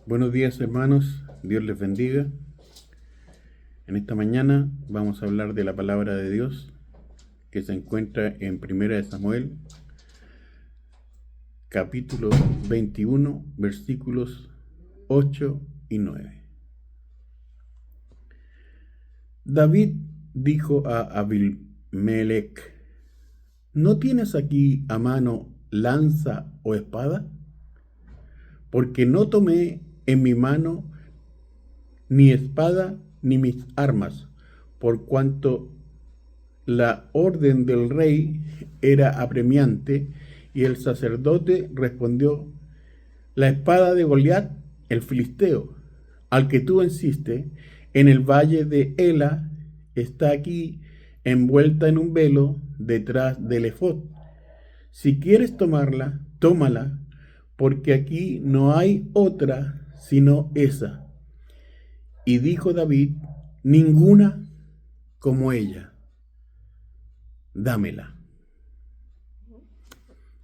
Buenos días, hermanos, Dios les bendiga. En esta mañana vamos a hablar de la palabra de Dios que se encuentra en Primera de Samuel, capítulo 21, versículos 8 y 9. David dijo a Abimelech: ¿no tienes aquí a mano lanza o espada? Porque no tomé en mi mano ni espada ni mis armas, por cuanto la orden del rey era apremiante. Y el sacerdote respondió: la espada de Goliat, el filisteo, al que tú venciste en el valle de Ela, está aquí envuelta en un velo detrás del ephod. Si quieres tomarla, tómala, porque aquí no hay otra sino esa. Y dijo David: ninguna como ella, dámela.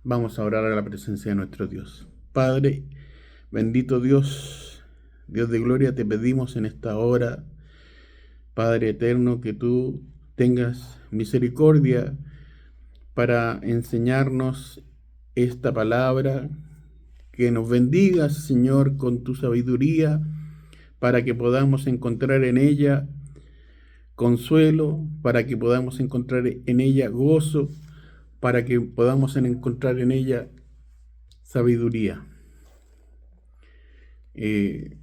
Vamos a orar a la presencia de nuestro Dios. Padre, bendito Dios, Dios de gloria, te pedimos en esta hora, Padre eterno, que tú tengas misericordia para enseñarnos esta palabra, que nos bendigas, Señor, con tu sabiduría, para que podamos encontrar en ella consuelo, para que podamos encontrar en ella gozo, para que podamos encontrar en ella sabiduría. Te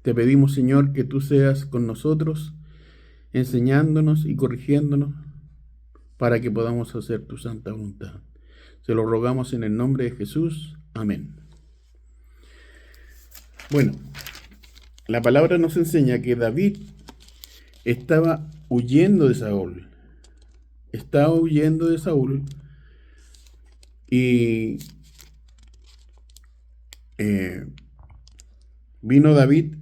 pedimos, Señor, que tú seas con nosotros, enseñándonos y corrigiéndonos para que podamos hacer tu santa voluntad. Se lo rogamos en el nombre de Jesús. Amén. Bueno, la palabra nos enseña que David estaba huyendo de Saúl. Estaba huyendo de Saúl y vino David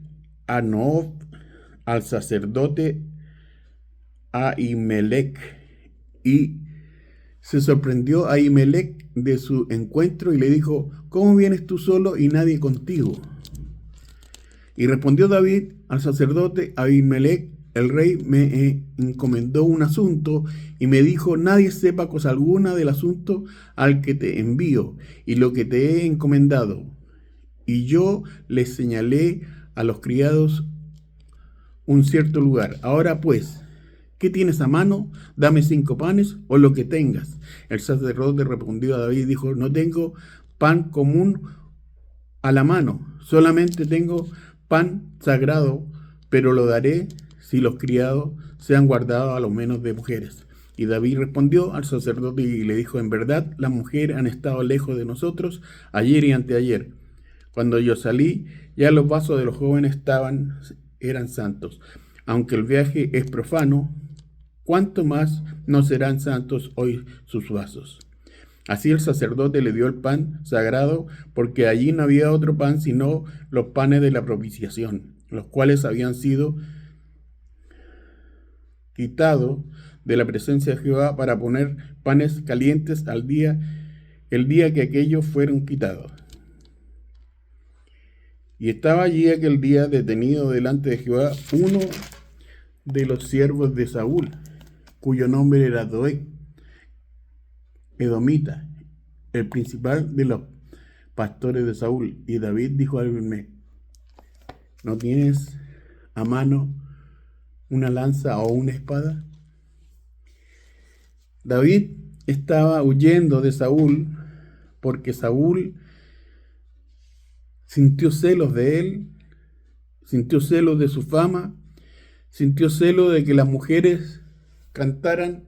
a Noob, al sacerdote Ahimelech, y se sorprendió Ahimelech de su encuentro y le dijo: ¿cómo vienes tú solo y nadie contigo? Y respondió David al sacerdote: Ahimelech, el rey, me encomendó un asunto y me dijo: nadie sepa cosa alguna del asunto al que te envío y lo que te he encomendado. Y yo les señalé a los criados un cierto lugar. Ahora pues, ¿qué tienes a mano? Dame 5 panes o lo que tengas. El sacerdote respondió a David y dijo: no tengo pan común a la mano, solamente tengo pan sagrado, pero lo daré si los criados sean guardados a lo menos de mujeres. Y David respondió al sacerdote y le dijo: en verdad, las mujeres han estado lejos de nosotros ayer y anteayer. Cuando yo salí, ya los vasos de los jóvenes eran santos. Aunque el viaje es profano, ¿cuánto más no serán santos hoy sus vasos? Así el sacerdote le dio el pan sagrado, porque allí no había otro pan sino los panes de la propiciación, los cuales habían sido quitados de la presencia de Jehová para poner panes calientes el día que aquellos fueron quitados. Y estaba allí aquel día detenido delante de Jehová uno de los siervos de Saúl, cuyo nombre era Doeg, edomita, el principal de los pastores de Saúl. Y David dijo a Abimelech: ¿no tienes a mano una lanza o una espada? David estaba huyendo de Saúl porque Saúl sintió celos de él, sintió celos de su fama, sintió celos de que las mujeres cantaran.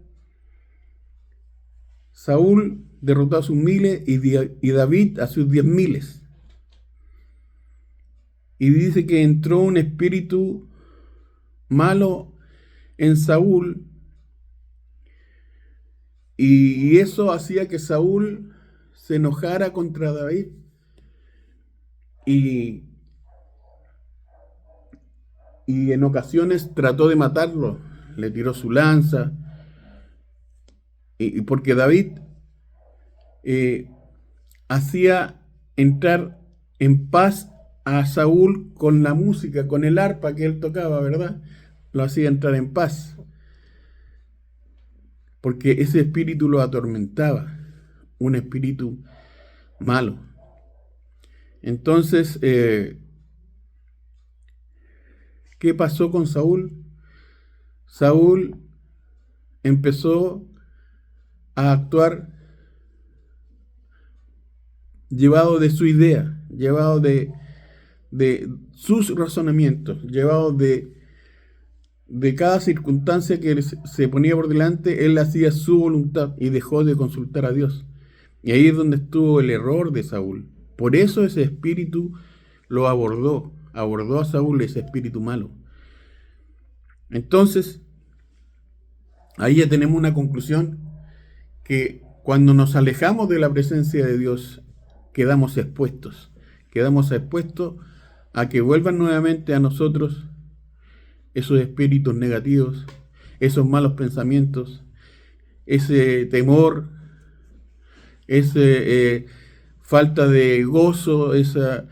Saúl derrotó a sus miles y David a sus 10,000. Y dice que entró un espíritu malo en Saúl, y eso hacía que Saúl se enojara contra David y, y en ocasiones trató de matarlo, le tiró su lanza, y porque David hacía entrar en paz a Saúl con la música, con el arpa que él tocaba, ¿verdad? Lo hacía entrar en paz, porque ese espíritu lo atormentaba, un espíritu malo. Entonces, ¿qué pasó con Saúl? Saúl empezó a actuar llevado de su idea, llevado de sus razonamientos, llevado de cada circunstancia que se ponía por delante. Él hacía su voluntad y dejó de consultar a Dios. Y ahí es donde estuvo el error de Saúl. Por eso ese espíritu lo abordó a Saúl, ese espíritu malo. Entonces, ahí ya tenemos una conclusión, que cuando nos alejamos de la presencia de Dios, quedamos expuestos a que vuelvan nuevamente a nosotros esos espíritus negativos, esos malos pensamientos, ese temor, esa falta de gozo, esa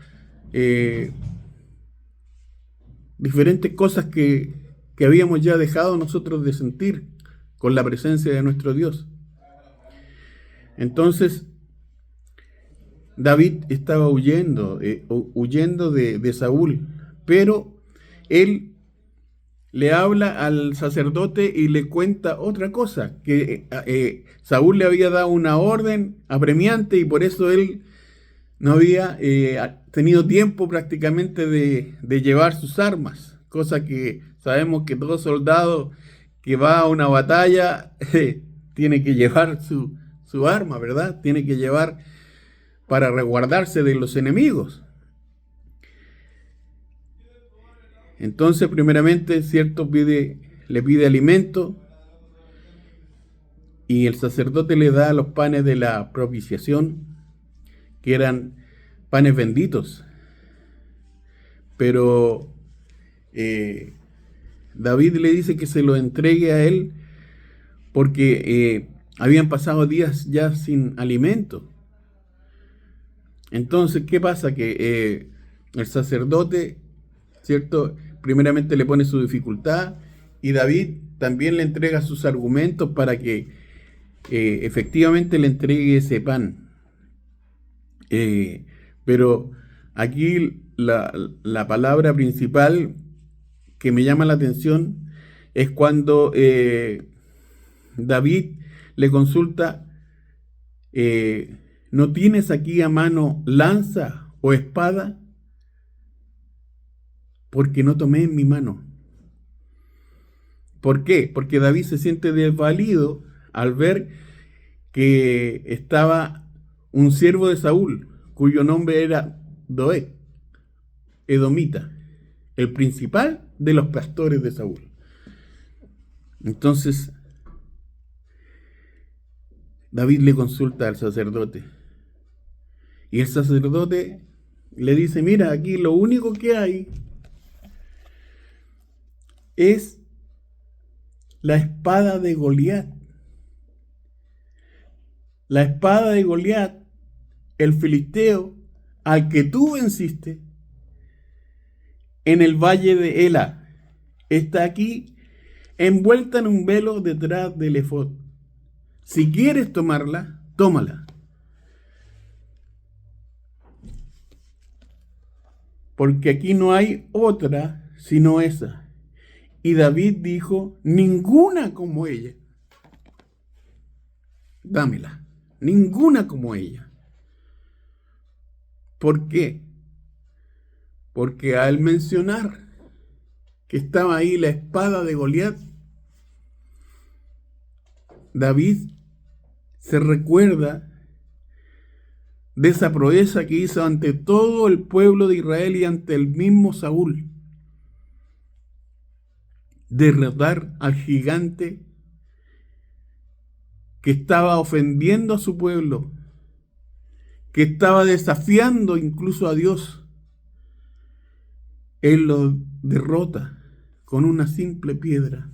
diferentes cosas que habíamos ya dejado nosotros de sentir con la presencia de nuestro Dios. Entonces, David estaba huyendo de Saúl, pero él le habla al sacerdote y le cuenta otra cosa, que Saúl le había dado una orden apremiante y por eso él no había tenido tiempo prácticamente de llevar sus armas, cosa que sabemos que todo soldado que va a una batalla tiene que llevar su arma, ¿verdad? Tiene que llevar para resguardarse de los enemigos. Entonces, primeramente, cierto, le pide alimento y el sacerdote le da los panes de la propiciación, que eran panes benditos. Pero David le dice que se lo entregue a él porque habían pasado días ya sin alimento. Entonces, ¿qué pasa? Que el sacerdote, ¿cierto?, primeramente le pone su dificultad y David también le entrega sus argumentos para que efectivamente le entregue ese pan. Pero aquí la palabra principal que me llama la atención es cuando David le consulta, ¿no tienes aquí a mano lanza o espada? Porque no tomé en mi mano. ¿Por qué? Porque David se siente desvalido al ver que estaba un siervo de Saúl, cuyo nombre era Doeg, edomita, el principal de los pastores de Saúl. Entonces, David le consulta al sacerdote. Y el sacerdote le dice, mira, aquí lo único que hay es la espada de Goliat. La espada de Goliat, el filisteo, al que tú venciste en el valle de Ela, está aquí envuelta en un velo detrás del efod. Si quieres tomarla, tómala. Porque aquí no hay otra sino esa. Y David dijo, ninguna como ella. Dámela. Ninguna como ella. ¿Por qué? Porque al mencionar que estaba ahí la espada de Goliat, David se recuerda de esa proeza que hizo ante todo el pueblo de Israel y ante el mismo Saúl. Derrotar al gigante que estaba ofendiendo a su pueblo, que estaba desafiando incluso a Dios. Él lo derrota con una simple piedra.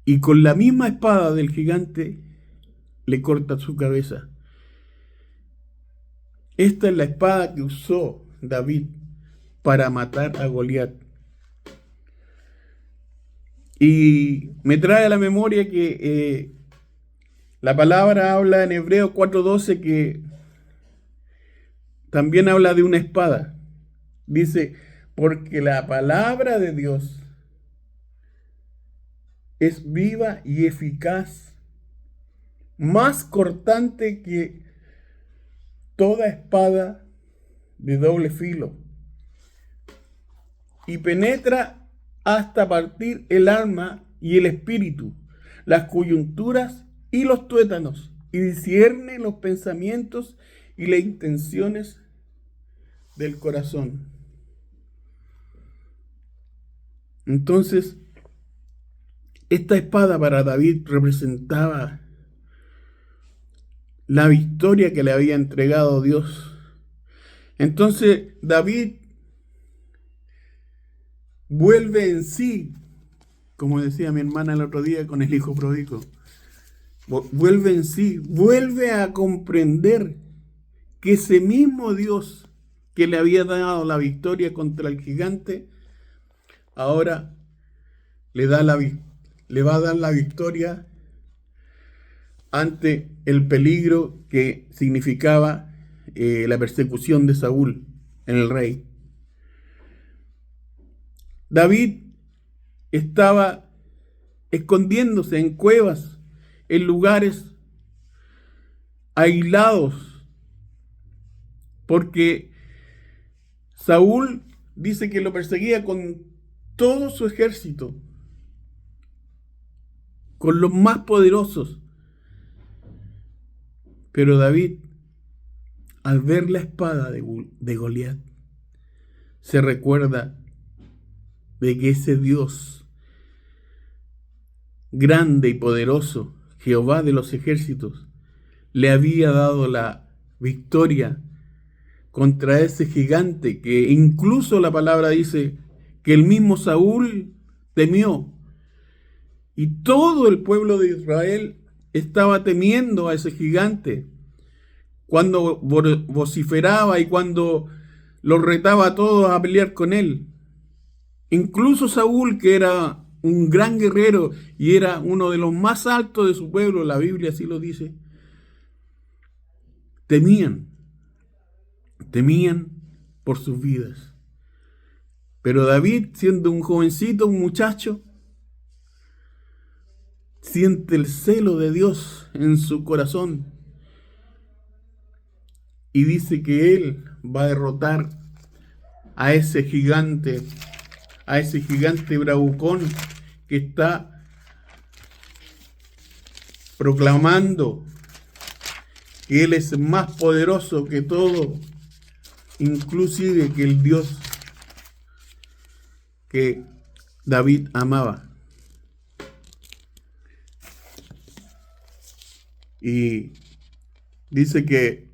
Y con la misma espada del gigante le corta su cabeza. Esta es la espada que usó David para matar a Goliat. Y me trae a la memoria que la palabra habla en Hebreos 4:12 que también habla de una espada. Dice, porque la palabra de Dios es viva y eficaz, más cortante que toda espada de doble filo, y penetra hasta partir el alma y el espíritu, las coyunturas y los tuétanos, y discierne los pensamientos y las intenciones del corazón. Entonces, esta espada para David representaba la victoria que le había entregado Dios. Entonces, David vuelve en sí, como decía mi hermana el otro día con el hijo pródigo, vuelve en sí, vuelve a comprender que ese mismo Dios que le había dado la victoria contra el gigante, ahora le va a dar la victoria ante el peligro que significaba la persecución de Saúl en el rey. David estaba escondiéndose en cuevas, en lugares aislados, porque Saúl dice que lo perseguía con todo su ejército, con los más poderosos. Pero David, al ver la espada de Goliat, se recuerda de que ese Dios grande y poderoso, Jehová de los ejércitos, le había dado la victoria contra ese gigante que incluso la palabra dice que el mismo Saúl temió. Y todo el pueblo de Israel estaba temiendo a ese gigante cuando vociferaba y cuando los retaba a todos a pelear con él. Incluso Saúl, que era un gran guerrero y era uno de los más altos de su pueblo, la Biblia así lo dice, temían por sus vidas. Pero David, siendo un jovencito, un muchacho, siente el celo de Dios en su corazón y dice que él va a derrotar a ese gigante bravucón que está proclamando que él es más poderoso que todo, inclusive que el Dios que David amaba. Y dice que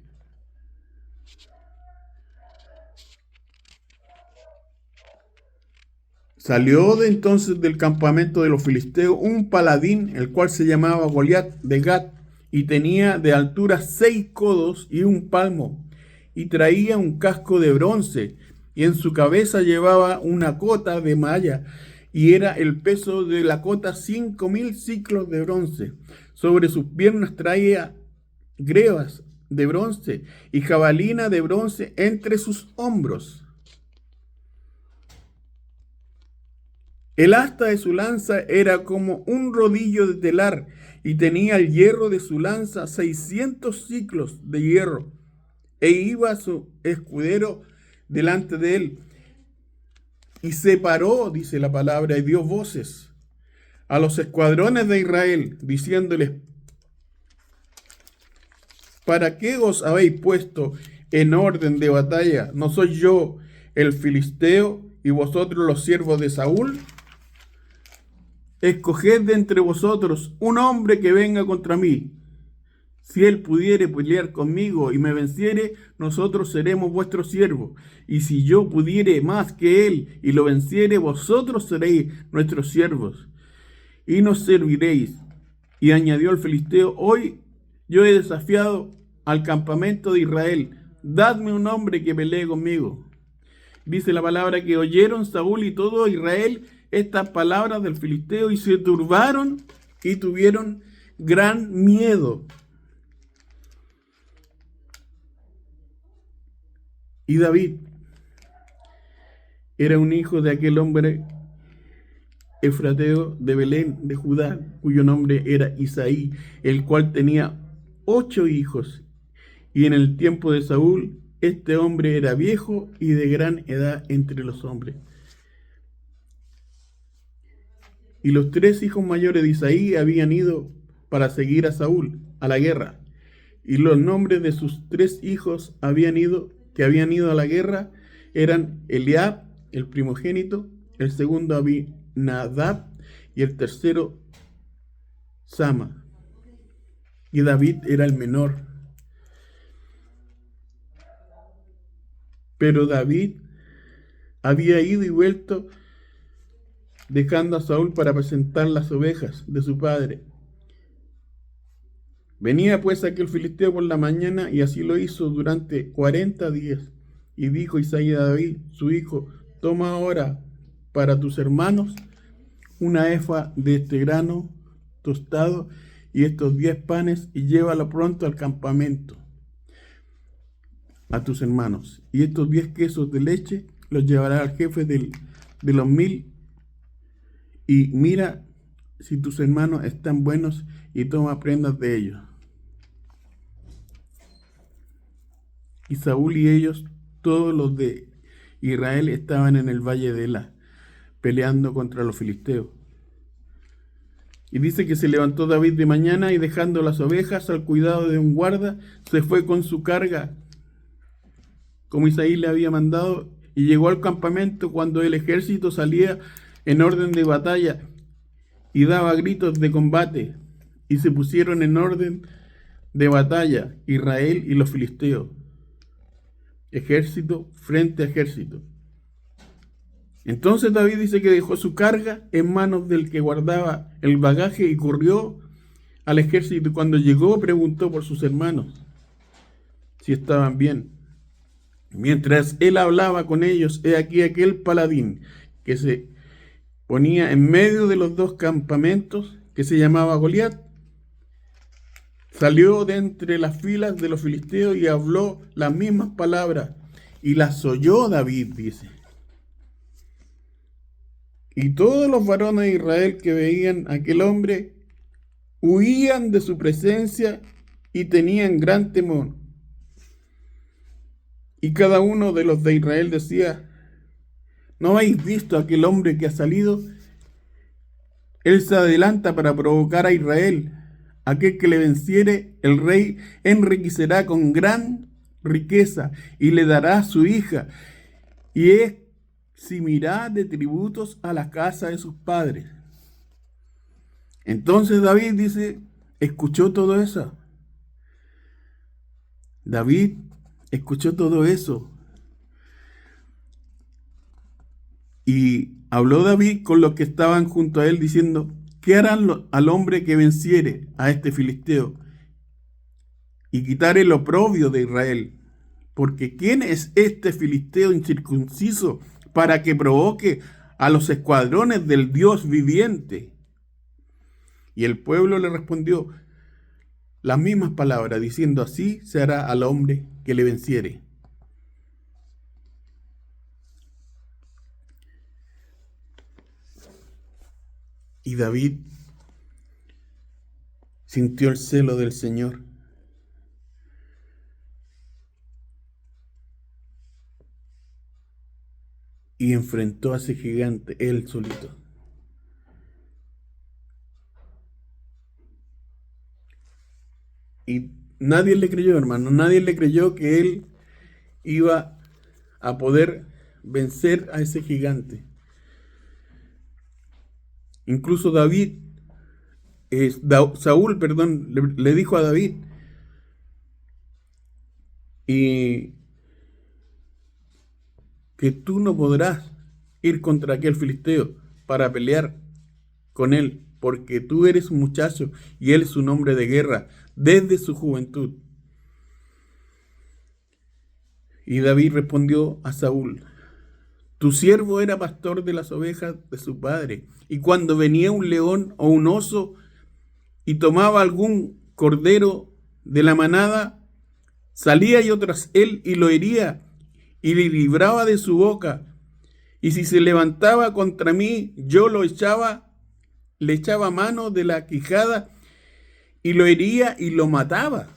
salió de entonces del campamento de los filisteos un paladín, el cual se llamaba Goliat de Gat, y tenía de altura 6 codos y 1 palmo, y traía un casco de bronce, y en su cabeza llevaba una cota de malla, y era el peso de la cota 5.000 siclos de bronce. Sobre sus piernas traía grebas de bronce y jabalina de bronce entre sus hombros. El asta de su lanza era como un rodillo de telar, y tenía el hierro de su lanza 600 siclos de hierro, e iba su escudero delante de él. Y separó, dice la palabra, y dio voces a los escuadrones de Israel, diciéndoles: ¿para qué os habéis puesto en orden de batalla? ¿No soy yo el filisteo y vosotros los siervos de Saúl? Escoged de entre vosotros un hombre que venga contra mí. Si él pudiere pelear conmigo y me venciere, nosotros seremos vuestros siervos. Y si yo pudiere más que él y lo venciere, vosotros seréis nuestros siervos y nos serviréis. Y añadió el filisteo: hoy yo he desafiado al campamento de Israel. dadme un hombre que pelee conmigo. Dice la palabra que oyeron Saúl y todo Israel estas palabras del filisteo y se turbaron y tuvieron gran miedo. Y David era un hijo de aquel hombre efrateo de Belén, de Judá, cuyo nombre era Isaí, el cual tenía 8 hijos. Y en el tiempo de Saúl, este hombre era viejo y de gran edad entre los hombres. Y los 3 hijos mayores de Isaí habían ido para seguir a Saúl a la guerra. Y los nombres de sus 3 hijos que habían ido a la guerra eran Eliab, el primogénito, el segundo Abinadab y el tercero Sama. Y David era el menor. Pero David había ido y vuelto dejando a Saúl para apacentar las ovejas de su padre. Venía pues aquel filisteo por la mañana y así lo hizo durante 40 días. Y dijo Isaí a David, su hijo, toma ahora para tus hermanos una efa de este grano tostado y estos 10 panes y llévalo pronto al campamento a tus hermanos. Y estos 10 quesos de leche los llevará al jefe de los 1000 y mira si tus hermanos están buenos y toma prendas de ellos. Y Saúl y ellos, todos los de Israel, estaban en el valle de Ela, peleando contra los filisteos. Y dice que se levantó David de mañana y dejando las ovejas al cuidado de un guarda, se fue con su carga, como Isaí le había mandado, y llegó al campamento cuando el ejército salía en orden de batalla y daba gritos de combate, y se pusieron en orden de batalla Israel y los filisteos, ejército frente a ejército. Entonces David dice que dejó su carga en manos del que guardaba el bagaje y corrió al ejército. Cuando llegó preguntó por sus hermanos si estaban bien. Mientras él hablaba con ellos, he aquí aquel paladín que se ponía en medio de los 2 campamentos, que se llamaba Goliat, salió de entre las filas de los filisteos y habló las mismas palabras, y las oyó David, dice. Y todos los varones de Israel que veían a aquel hombre huían de su presencia y tenían gran temor. Y cada uno de los de Israel decía, ¿no habéis visto a aquel hombre que ha salido? Él se adelanta para provocar a Israel. Aquel que le venciere, el rey enriquecerá con gran riqueza y le dará su hija, y eximirá de tributos a la casa de sus padres. Entonces David dice, escuchó todo eso. David escuchó todo eso. Y habló David con los que estaban junto a él diciendo, ¿qué harán al hombre que venciere a este filisteo y quitare el oprobio de Israel? Porque ¿quién es este filisteo incircunciso para que provoque a los escuadrones del Dios viviente? Y el pueblo le respondió las mismas palabras, diciendo, así se hará al hombre que le venciere. Y David sintió el celo del Señor. Y enfrentó a ese gigante él solito. Y nadie le creyó, hermano. Nadie le creyó que él iba a poder vencer a ese gigante. Incluso Saúl, le dijo a David, y que tú no podrás ir contra aquel filisteo para pelear con él, porque tú eres un muchacho y él es un hombre de guerra desde su juventud. Y David respondió a Saúl: tu siervo era pastor de las ovejas de su padre, y cuando venía un león o un oso y tomaba algún cordero de la manada, salía yo tras él y lo hería y le libraba de su boca. Y si se levantaba contra mí, yo le echaba mano de la quijada y lo hería y lo mataba.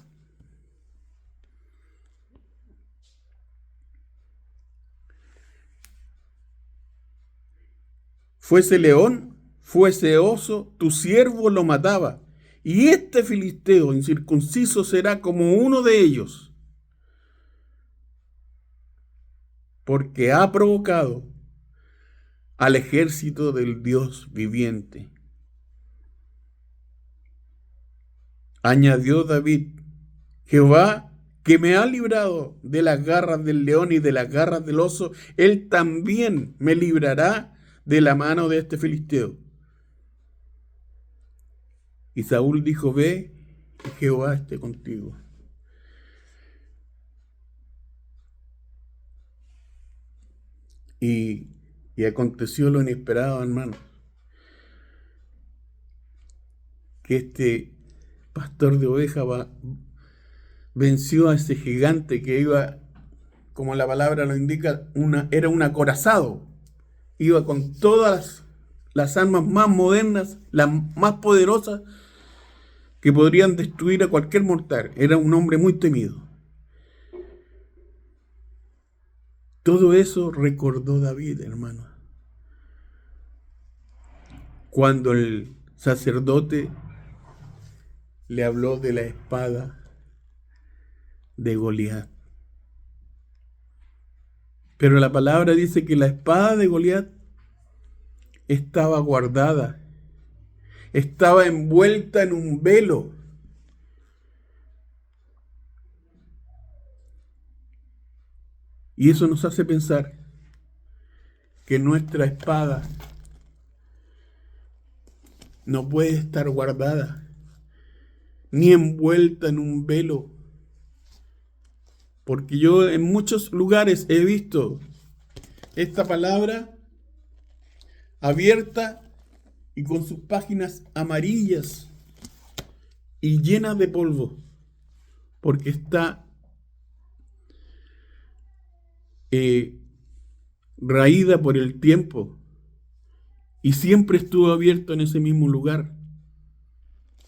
Fuese león, fuese oso, tu siervo lo mataba. Y este filisteo incircunciso será como uno de ellos, porque ha provocado al ejército del Dios viviente. Añadió David: Jehová, que me ha librado de las garras del león y de las garras del oso, él también me librará de la mano de este filisteo. Y Saúl dijo: ve, y Jehová esté contigo. Y aconteció lo inesperado, hermano, que este pastor de ovejas venció a ese gigante que iba, como la palabra lo indica, era un acorazado. Iba con todas las armas más modernas, las más poderosas, que podrían destruir a cualquier mortal. Era un hombre muy temido. Todo eso recordó David, hermano, cuando el sacerdote le habló de la espada de Goliat. Pero la palabra dice que la espada de Goliat estaba guardada, estaba envuelta en un velo. Y eso nos hace pensar que nuestra espada no puede estar guardada ni envuelta en un velo. Porque yo en muchos lugares he visto esta palabra abierta y con sus páginas amarillas y llenas de polvo, porque está raída por el tiempo y siempre estuvo abierto en ese mismo lugar,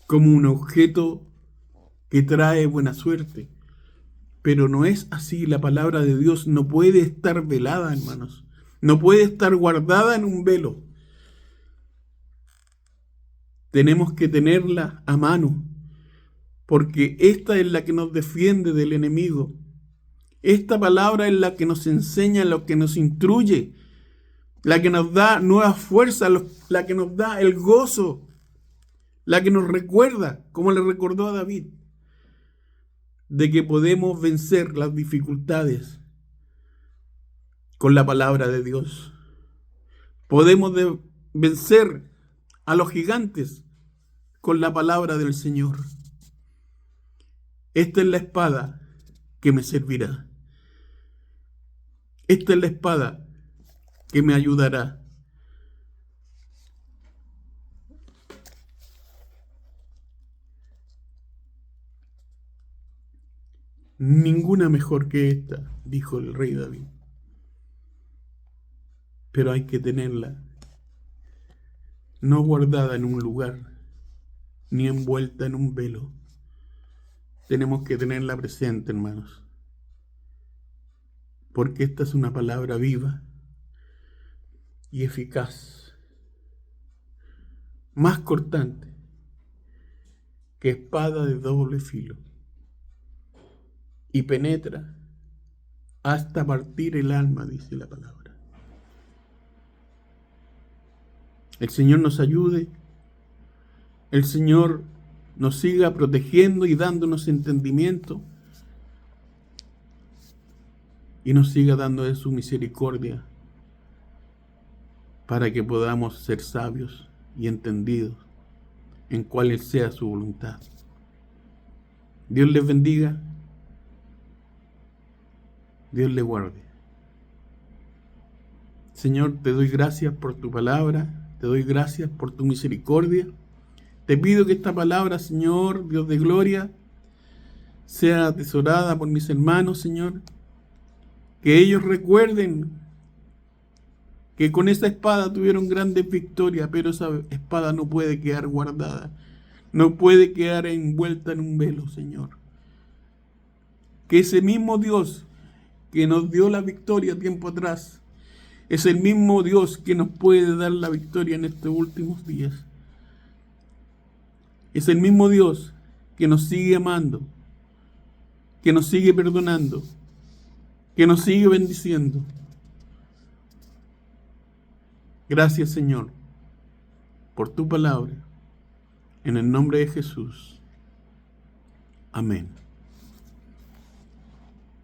como un objeto que trae buena suerte. Pero no es así. La palabra de Dios no puede estar velada, hermanos. No puede estar guardada en un velo. Tenemos que tenerla a mano, porque esta es la que nos defiende del enemigo. Esta palabra es la que nos enseña, lo que nos instruye, la que nos da nuevas fuerzas, la que nos da el gozo, la que nos recuerda, como le recordó a David, de que podemos vencer las dificultades con la palabra de Dios. Podemos vencer a los gigantes con la palabra del Señor. Esta es la espada que me servirá. Esta es la espada que me ayudará. Ninguna mejor que esta, dijo el rey David. Pero hay que tenerla no guardada en un lugar, ni envuelta en un velo. Tenemos que tenerla presente, hermanos, porque esta es una palabra viva y eficaz, más cortante que espada de doble filo, y penetra hasta partir el alma, dice la palabra. El Señor nos ayude, el Señor nos siga protegiendo y dándonos entendimiento, y nos siga dando de su misericordia para que podamos ser sabios y entendidos en cuál sea su voluntad. Dios les bendiga. Dios le guarde. Señor, te doy gracias por tu palabra, te doy gracias por tu misericordia. Te pido que esta palabra, Señor, Dios de gloria, sea atesorada por mis hermanos, Señor. Que ellos recuerden que con esa espada tuvieron grandes victorias, pero esa espada no puede quedar guardada, no puede quedar envuelta en un velo, Señor. Que ese mismo Dios que nos dio la victoria tiempo atrás, es el mismo Dios que nos puede dar la victoria en estos últimos días. Es el mismo Dios que nos sigue amando, que nos sigue perdonando, que nos sigue bendiciendo. Gracias, Señor, por tu palabra. En el nombre de Jesús. Amén.